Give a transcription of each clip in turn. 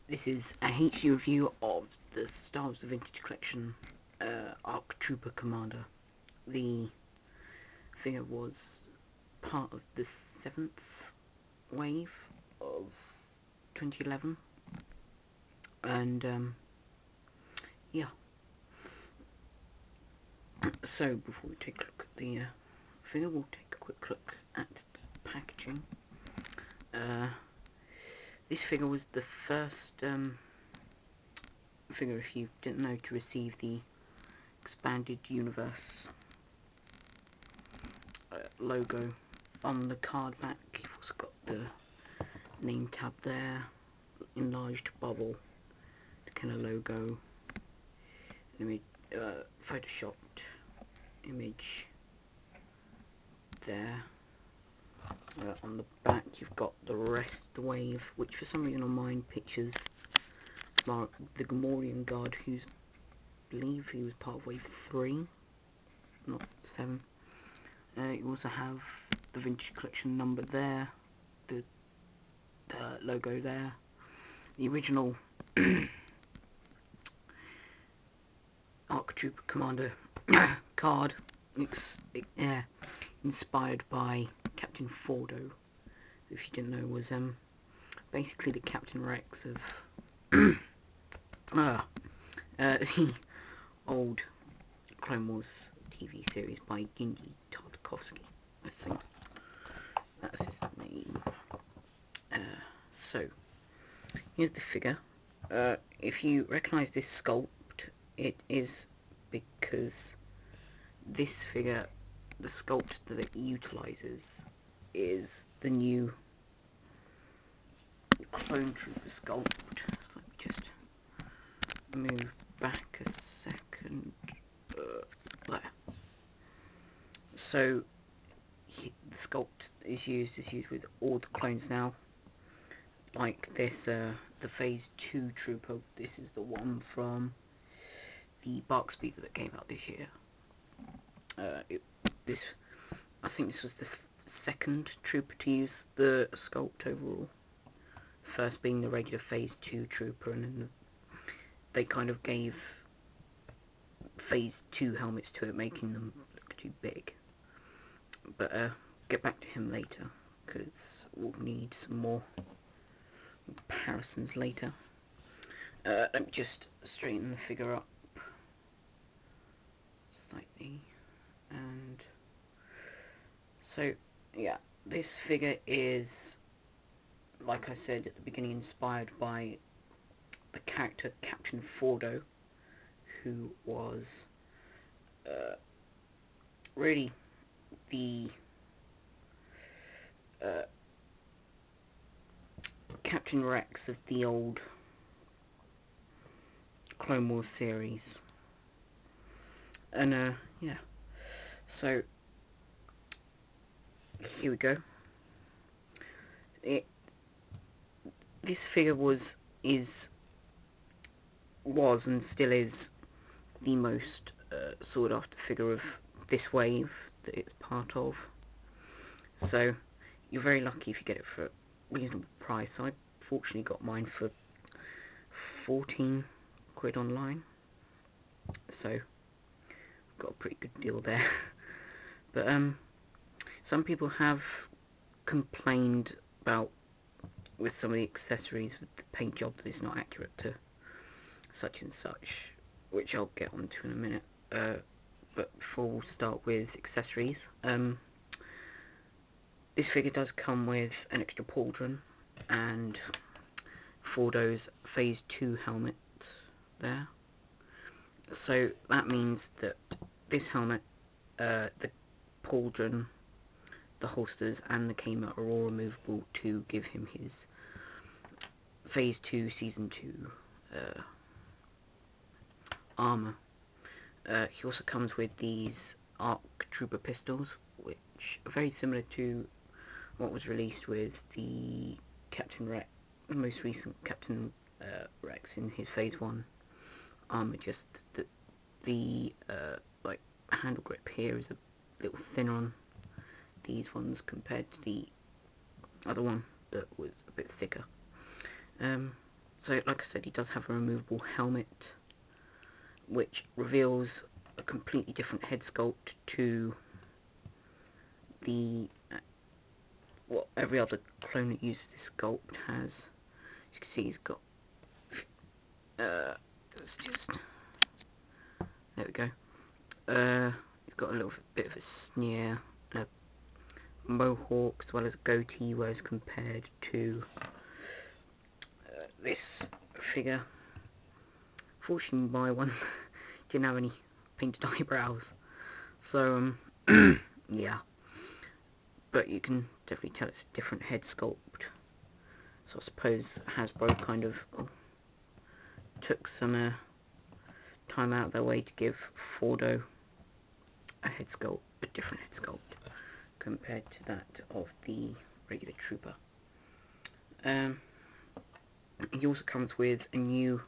This is a HD review of the Star Wars The Vintage Collection ARC Trooper Commander. The figure was part of the 7th wave of 2011, and yeah. So before we take a look at the figure, we'll take a quick look at the packaging. This figure was the first figure, if you didn't know, to receive the Expanded Universe logo on the card back. You've also got the name tab there, enlarged bubble, the kind of logo, image, photoshopped image there. On the back you've got the rest of the wave, which for some reason on mine pictures the Gamorrean guard, who's, I believe he was part of wave 3, not 7. You also have the Vintage Collection number there, the logo there, the original ARC Trooper Commander card, inspired by Captain Fordo, if you didn't know, was basically the Captain Rex of the old Clone Wars TV series by Genndy Tartakovsky, I think that's his name. So here's the figure. If you recognise this sculpt, it is because this figure, the sculpt that it utilises, is the new Clone Trooper sculpt. Let me just move back a second. There. So the sculpt is used with all the clones now. Like this, the Phase 2 Trooper. This is the one from the Bark Speeder that came out this year. I think this was the second Trooper to use the sculpt overall. First being the regular Phase 2 Trooper, and then they kind of gave Phase 2 helmets to it, making them look too big. But get back to him later, because we'll need some more comparisons later. Let me just straighten the figure up slightly. And so, yeah, this figure is, like I said at the beginning, inspired by the character Captain Fordo, who was really the Captain Rex of the old Clone Wars series. And yeah, so here we go. This figure was and still is the most sought after figure of this wave that it's part of. So you're very lucky if you get it for a reasonable price. I fortunately got mine for 14 quid online, so got a pretty good deal there. But some people have complained about, with some of the accessories, with the paint job, that it's not accurate to such and such, which I'll get onto in a minute. But before we'll start with accessories, this figure does come with an extra pauldron and Fordo's Phase 2 helmet there. So that means that this helmet, the pauldron, the holsters and the K-Mount are all removable to give him his Phase 2 Season 2 armour. He also comes with these ARC Trooper pistols, which are very similar to what was released with the Captain Rex, the most recent Captain Rex in his Phase 1 armour, just that the like handle grip here is a little thinner on these ones compared to the other one that was a bit thicker. So, like I said, he does have a removable helmet, which reveals a completely different head sculpt to the what every other clone that uses this sculpt has. As you can see, he's got let's just, there we go. He's got a little bit of a sneer and a mohawk as well as a goatee, whereas compared to this figure, fortunately my one didn't have any painted eyebrows, so yeah, but you can definitely tell it's a different head sculpt. So I suppose Hasbro kind of took some time out of their way to give Fordo a head sculpt, a different head sculpt compared to that of the regular Trooper. He also comes with a new,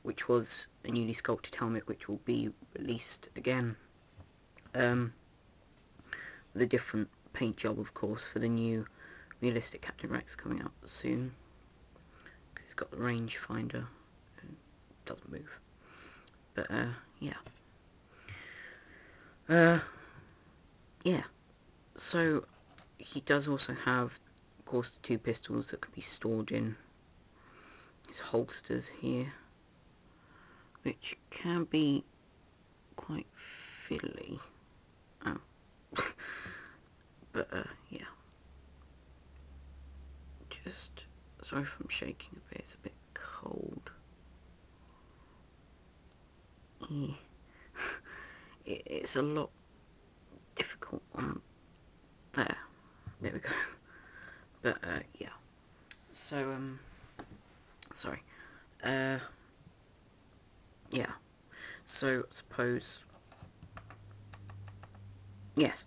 which was a newly sculpted helmet, which will be released again. The different paint job, of course, for the new realistic Captain Rex coming out soon, because it's got the range finder and doesn't move. But yeah. Yeah. So he does also have, of course, the 2 pistols that can be stored in his holsters here, which can be quite fiddly. Oh. But yeah. Just sorry if I'm shaking a bit. It's a bit cold. Yeah. It's a lot difficult on there. There we go. But yeah. So sorry. Yeah. So suppose, yes.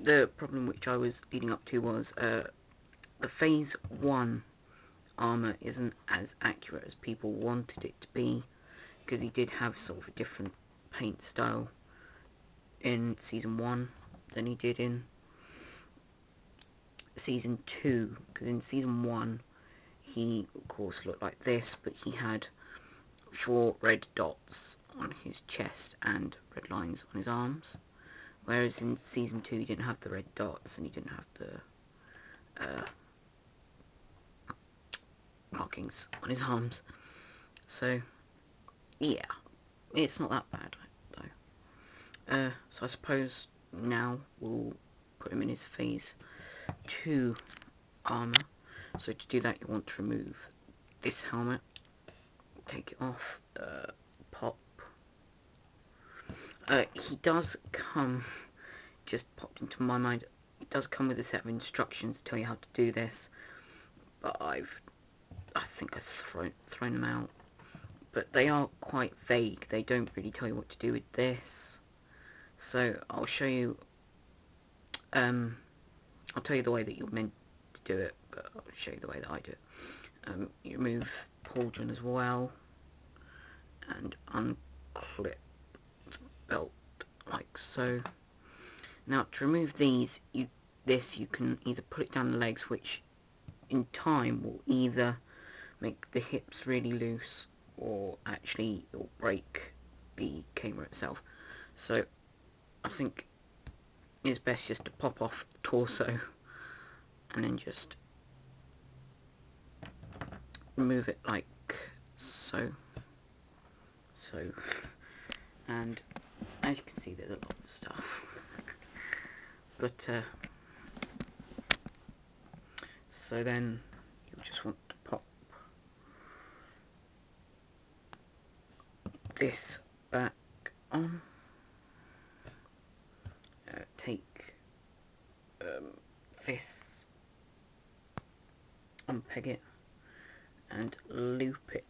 The problem which I was leading up to was the Phase 1 armour isn't as accurate as people wanted it to be, because he did have sort of a different paint style in Season 1 than he did in Season 2, because in Season 1 he of course looked like this, but he had 4 red dots on his chest and red lines on his arms, whereas in Season 2 he didn't have the red dots and he didn't have the markings on his arms. So yeah, it's not that bad though. So I suppose now we'll put him in his Phase 2 armour. So to do that you want to remove this helmet, take it off, pop. He does come, just popped into my mind, it does come with a set of instructions to tell you how to do this, but I think I've thrown them out. But they are quite vague, they don't really tell you what to do with this. So I'll show you, I'll tell you the way that you're meant to do it, but I'll show you the way that I do it. You remove pauldron as well, and unclip the belt like so. Now to remove these, you can either put it down the legs, which in time will either make the hips really loose, or actually it will break the camera itself. So I think it's best just to pop off the torso and then just remove it like so. And as you can see, there's a lot of stuff. But so then you just want to pop this back on. Take this, unpeg it, and loop it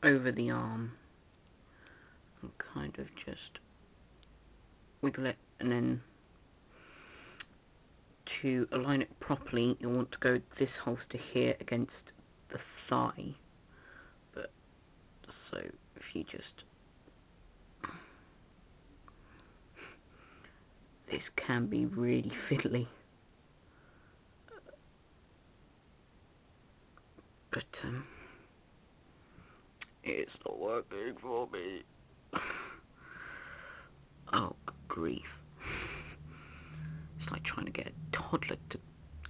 over the arm, and kind of just wiggle it, and then to align it properly you'll want to go this holster here against the thigh. But so if you just, this can be really fiddly. it's not working for me. Oh, good grief. It's like trying to get a toddler to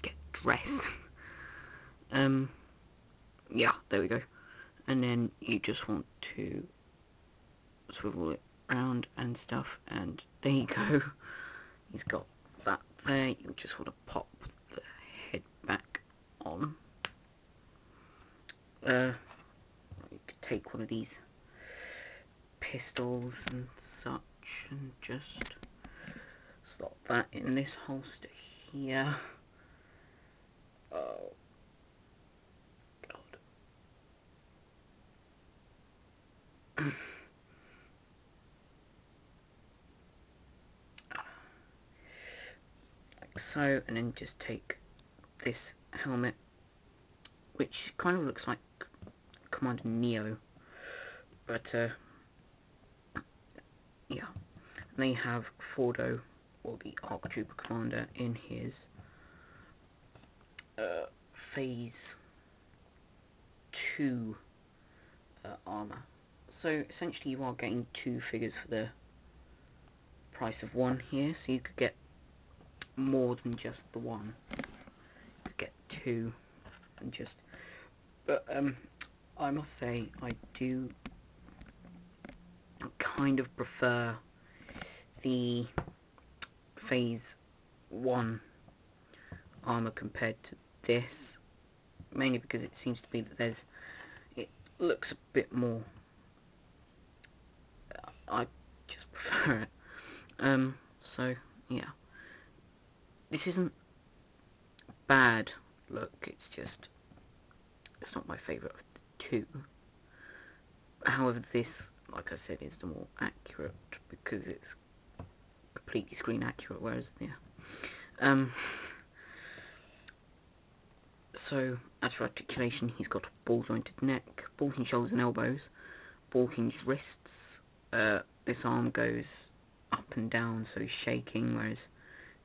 get dressed. Yeah, there we go. And then you just want to swivel it around and stuff, and there you go. He's got that there. You just want to pop the head back on. You could take one of these pistols and such and just slot that in this holster here. Oh god. Like so, and then just take this helmet, which kind of looks like Commander Neo, but yeah. And they have Fordo, or the ARC Trooper Commander, in his Phase 2 armour. So essentially you are getting 2 figures for the price of 1 here, so you could get more than just the 1. You could get 2 and just... But I must say I do kind of prefer the Phase 1 armour compared to this, mainly because it seems to be that it looks a bit more, I just prefer it. So yeah, this isn't bad look, it's just, it's not my favourite of the 2. However, this, like I said, is the more accurate because it's completely screen accurate, whereas so as for articulation, he's got a ball jointed neck, ball hinged shoulders and elbows, ball hinged wrists. This arm goes up and down, so he's shaking, whereas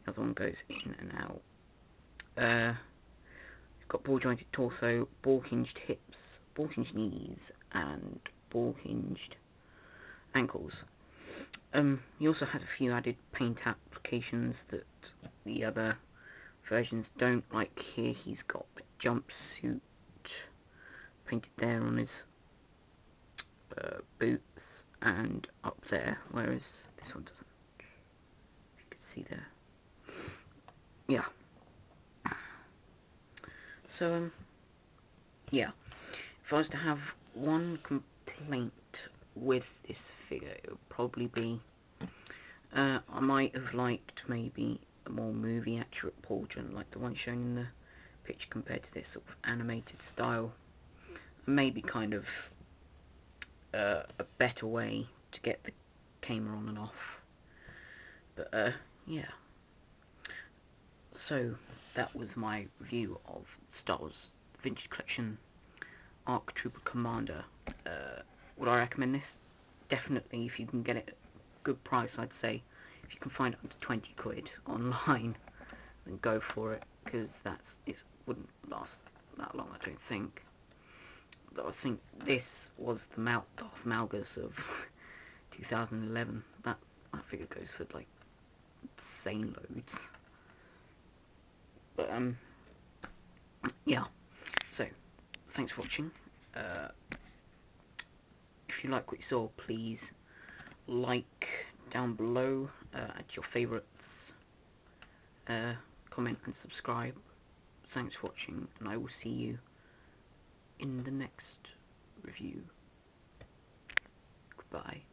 the other one goes in and out. You've got ball jointed torso, ball hinged hips, ball hinged knees, and ball hinged ankles. He also has a few added paint applications that the other versions don't. Like here, he's got the jumpsuit painted there on his boots and up there, whereas this one doesn't. If you could see there. Yeah. So, yeah. If I was to have one complaint with this figure, it would probably be I might have liked maybe a more movie accurate portrait like the one shown in the picture compared to this sort of animated style. Maybe kind of a better way to get the camera on and off. But yeah. So that was my review of Star Wars Vintage Collection ARC Trooper Commander. Would I recommend this? Definitely, if you can get it at a good price, I'd say. If you can find it under 20 quid online, then go for it, because it wouldn't last that long, I don't think. But I think this was the Darth Malgus of 2011. That figure goes for like insane loads. But yeah. So thanks for watching. If you like what you saw, please like down below, add your favourites, comment and subscribe. Thanks for watching, and I will see you in the next review. Goodbye.